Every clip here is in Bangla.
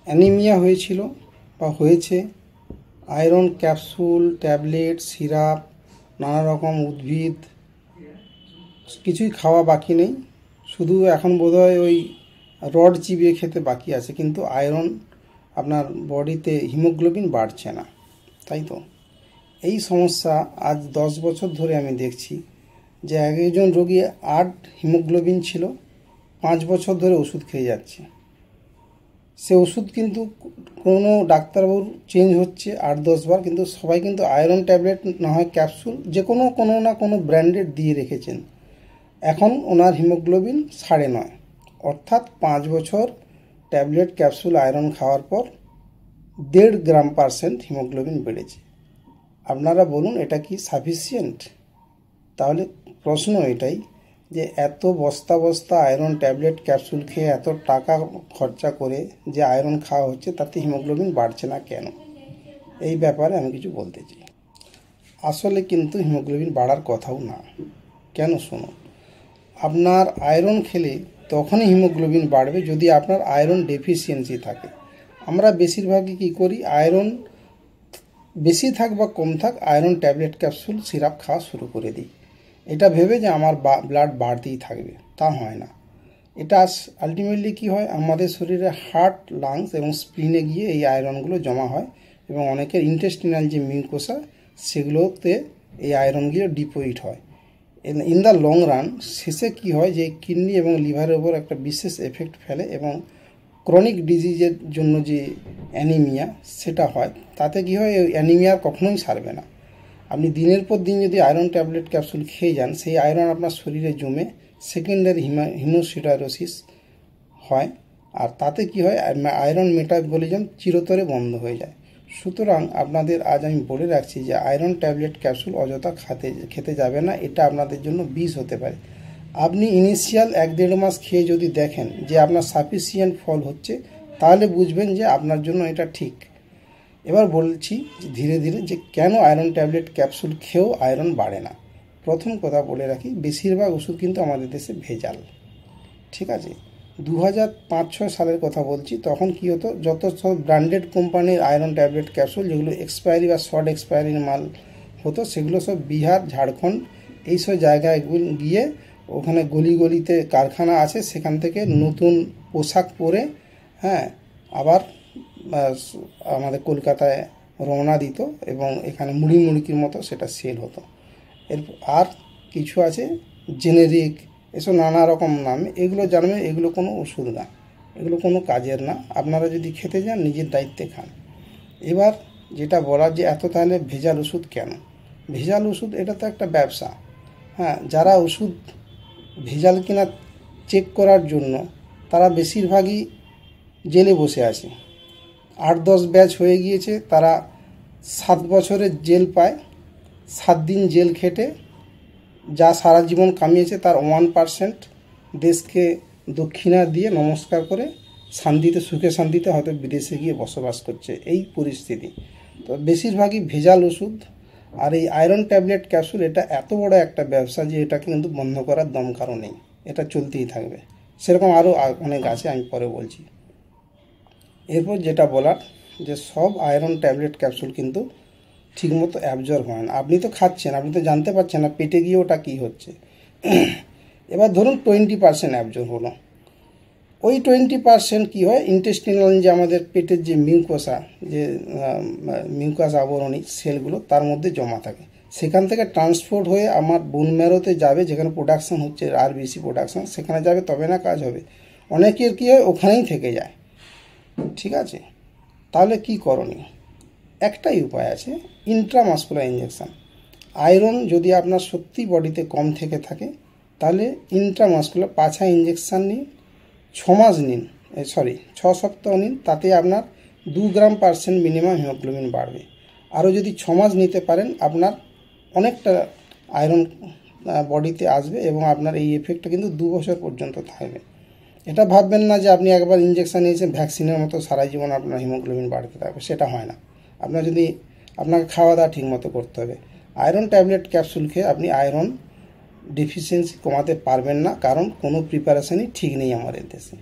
অ্যানিমিয়া হয়েছিল বা হয়েছে, আয়রন ক্যাপসুল, ট্যাবলেট, সিরাপ, নানা রকম উদ্ভিদ কিছুই খাওয়া বাকি নেই, শুধু এখন বোধহয় ওই রড চিবিয়ে খেতে বাকি আছে, কিন্তু আয়রন আপনার বডিতে হিমোগ্লোবিন বাড়ছে না, তাই তো? এই সমস্যা আজ 10 বছর ধরে আমি দেখছি যে একজন রোগী 8 হিমোগ্লোবিন ছিল, 5 বছর ধরে ওষুধ খেয়ে যাচ্ছে। সে ওষুধ কিন্তু কোনো ডাক্তারবাবুর চেঞ্জ হচ্ছে 8-10 বার, কিন্তু সবাই কিন্তু আয়রন ট্যাবলেট না হয় ক্যাপসুল যে কোনো না কোনো ব্র্যান্ডেড দিয়ে রেখেছেন। এখন ওনার হিমোগ্লোবিন 9.5, অর্থাৎ 5 বছর ট্যাবলেট ক্যাপসুল আয়রন খাওয়ার পর 1.5 গ্রাম % হিমোগ্লোবিন বেড়েছে। আপনারা বলুন এটা কি সাফিসিয়েন্ট? তাহলে প্রশ্ন এটাই যে এত বস্তা বস্তা আয়রন ট্যাবলেট ক্যাপসুল খেয়ে এত টাকা খরচা করে যে আয়রন খাওয়া হচ্ছে, তাতে হিমোগ্লোবিন বাড়ছে না কেন? এই ব্যাপারে আমি কিছু বলতে চাই। আসলে কিন্তু হিমোগ্লোবিন বাড়ার কথাও না। কেন? শুনুন, আপনার আয়রন খেলে তখনই হিমোগ্লোবিন বাড়বে যদি আপনার আয়রন ডেফিসিয়েন্সি থাকে। আমরা বেশিরভাগই কী করি, আয়রন বেশি থাক বা কম থাক আয়রন ট্যাবলেট ক্যাপসুল সিরাপ খাওয়া শুরু করে দিই, এটা ভেবে যে আমার ব্লাড বাড়তেই থাকবে। তা হয় না। এটা আলটিমেটলি কী হয়, আমাদের শরীরে হার্ট, লাংস এবং স্প্লিনে গিয়ে এই আয়রনগুলো জমা হয় এবং অনেকের ইন্টেস্টিনাল যে মিউকোসা সেগুলোতে এই আয়রনগুলো ডিপোজিট হয়। ইন দ্য লং রান শেষে কী হয় যে কিডনি এবং লিভারের উপর একটা বিশেষ এফেক্ট ফেলে এবং ক্রনিক ডিজিজের জন্য যে অ্যানিমিয়া সেটা হয়। তাতে কী হয়, অ্যানিমিয়া কখনোই সারবে না। আপনি দিনের পর দিন যদি আয়রন ট্যাবলেট ক্যাপসুল খেয়ে যান, সেই আয়রন আপনার শরীরে জমে সেকেন্ডারি হিমোসিডারোসিস হয়, আর তাতে কি হয়, আয়রন মেটাবলিজম চিরতরে বন্ধ হয়ে যায়। সুতরাং আপনাদের আজ আমি বলে রাখছি যে আয়রন ট্যাবলেট ক্যাপসুল অযথা খেতে যাবে না, এটা আপনাদের জন্য বিষ হতে পারে। আপনি ইনিশিয়াল 1-1.5 মাস খেয়ে যদি দেখেন যে আপনার সাফিসিয়েন্ট ফল হচ্ছে, তাহলে বুঝবেন যে আপনার জন্য এটা ঠিক। এবার বলছি ধীরে ধীরে যে কেন আয়রন ট্যাবলেট ক্যাপসুল খেয়েও আয়রন বাড়ে না। প্রথম কথা বলে রাখি, বেশিরভাগ ওষুধ কিন্তু আমাদের দেশে ভেজাল, ঠিক আছে? 2005-6 সালের কথা বলছি। তখন কি হতো, যত সব ব্র্যান্ডেড কোম্পানির আয়রন ট্যাবলেট ক্যাপসুল যেগুলো এক্সপায়ারি বা শর্ট এক্সপায়ারির মাল হতো, সেগুলো সব বিহার, ঝাড়খণ্ড এইসব জায়গায় গিয়ে ওখানে গলি গলিতে কারখানা আছে, সেখান থেকে নতুন পোশাক পরে আবার আমাদের কলকাতায় রওনা দিত এবং এখানে মুড়ির মতো সেটা সেল হতো। আর কিছু আছে জেনেরিক, এসব নানা রকম নামে, এগুলো জানবেন এগুলো কোনো ওষুধ না, এগুলো কোনো কাজের না। আপনারা যদি খেতে যান নিজের দায়িত্বে খান। এবার যেটা বলার যে এত তাহলে ভেজাল ওষুধ কেন? ভেজাল ওষুধ এটা তো একটা ব্যবসা। যারা ওষুধ ভেজাল কিনা চেক করার জন্য তারা বেশিরভাগই জেলে বসে আছে। 8-10 ব্যাচ হয়ে গিয়েছে, তারা 7 বছরের জেল পায়। 7 দিন জেল খেটে যা সারা জীবন কামিয়েছে তার 1% দেশকে দক্ষিণা দিয়ে নমস্কার করে শান্তিতে, সুখে শান্তিতে হয়তো বিদেশে গিয়ে বসবাস করছে। এই পরিস্থিতি। তো বেশিরভাগই ভেজাল ওষুধ। আর এই আয়রন ট্যাবলেট ক্যাপসুল এটা এত বড় একটা ব্যবসা যে এটাকে কিন্তু বন্ধ করার দমকারও নেই, এটা চলতেই থাকবে। সেরকম আরও অনেক আছে, আমি পরে বলছি। এরপর যেটা বলার যে সব আয়রন ট্যাবলেট ক্যাপসুল কিন্তু ঠিকমতো অ্যাবজর্ব হয় না। আপনি তো খাচ্ছেন, আপনি তো জানতে পারছেন না পেটে গিয়ে ওটা কী হচ্ছে। এবার ধরুন 20% অ্যাবজর্ব হলো, ওই 20% কী হয়, ইন্টেস্টিনাল যে আমাদের পেটের যে মিউকাস আবরণী সেলগুলো তার মধ্যে জমা থাকে, সেখান থেকে ট্রান্সপোর্ট হয়ে আমার বোন ম্যারোতে যাবে, যেখানে প্রোডাকশান হচ্ছে আরবিসি প্রোডাকশান, সেখানে যাবে, তবে না কাজ হবে। অনেকের কী হয়, ওখানেই থেকে যায়। ঠিক আছে, তাহলে কি করণীয়? একটাই উপায় আছে, ইন্ট্রামাসকুলার ইঞ্জেকশান। আয়রন যদি আপনার সত্যি বডিতে কম থেকে থাকে তাহলে ইন্ট্রামাসকুলার পাছায় ইঞ্জেকশান নিন, 6 সপ্তাহ নিন, তাতে আপনার 2 গ্রাম % মিনিমাম হিমোগ্লোবিন বাড়বে। আরও যদি 6 মাস নিতে পারেন আপনার অনেকটা আয়রন বডিতে আসবে এবং আপনার এই এফেক্টটা কিন্তু 2 বছর পর্যন্ত থাকবে। এটা ভাববেন না যে আপনি একবার ইঞ্জেকশান নিয়েছেন ভ্যাকসিনের মতো সারা জীবন আপনার হিমোগ্লোবিন বাড়তে থাকবে, সেটা হয় না। আপনাকে খাওয়া দাওয়া ঠিকমতো করতে হবে। আয়রন ট্যাবলেট ক্যাপসুল খেয়ে আপনি আয়রন ডেফিসিয়েন্সি কমাতে পারবেন না, কারণ কোনো প্রিপারেশনই ঠিক নেই আমাদের দেশে।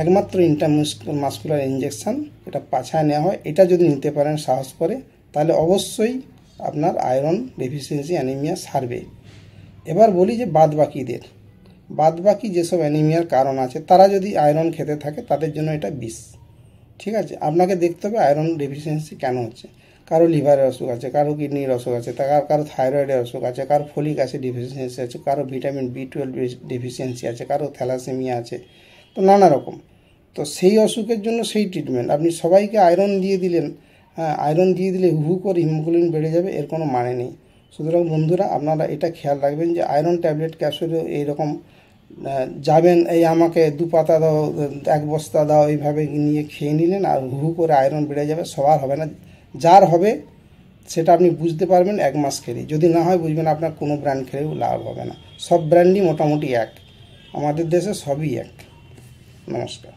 একমাত্র ইন্ট্রামাসকুলার ইঞ্জেকশান, এটা পাছায় নেওয়া হয়। এটা যদি নিতে পারেন সাহস করে, তাহলে অবশ্যই আপনার আয়রন ডেফিসিয়েন্সি অ্যানিমিয়া সারবে। এবার বলি যে বাদবাকি যেসব অ্যানিমিয়ার কারণ আছে, তারা যদি আয়রন খেতে থাকে তাদের জন্য এটা বিষ। ঠিক আছে, আপনাকে দেখতে হবে আয়রন ডেফিসিয়েন্সি কেন হচ্ছে। কারো লিভারের অসুখ আছে, কারো কিডনির অসুখ আছে, কারো থাইরয়েডের অসুখ আছে, কারো ফলিক অ্যাসিড ডেফিসিয়েন্সি আছে, কারো ভিটামিন B12 ডেফিসিয়েন্সি আছে, কারো থ্যালাসেমিয়া আছে, তো নানা রকম। তো সেই অসুখের জন্য সেই ট্রিটমেন্ট। আপনি সবাইকে আয়রন দিয়ে দিলেন, হ্যাঁ, আয়রন দিয়ে দিলে হু করে হিমোগ্লোবিন বেড়ে যাবে, এর কোনো মানে নেই। সুতরাং বন্ধুরা, আপনারা এটা খেয়াল রাখবেন যে আয়রন ট্যাবলেট ক্যাপসুলে এইরকম যাবেন, এই আমাকে 2 পাতা দাও, 1 বস্তা দাও, এইভাবে নিয়ে খেয়ে নিলেন আর হু করে আয়রন বেড়ে যাবে। সবার হবে না, যার হবে সেটা আপনি বুঝতে পারবেন 1 মাস খেলেই। যদি না হয় বুঝবেন আপনার কোনো ব্র্যান্ড খেলেও লাভ হবে না। সব ব্র্যান্ডই মোটামুটি এক, আমাদের দেশে সবই এক। নমস্কার।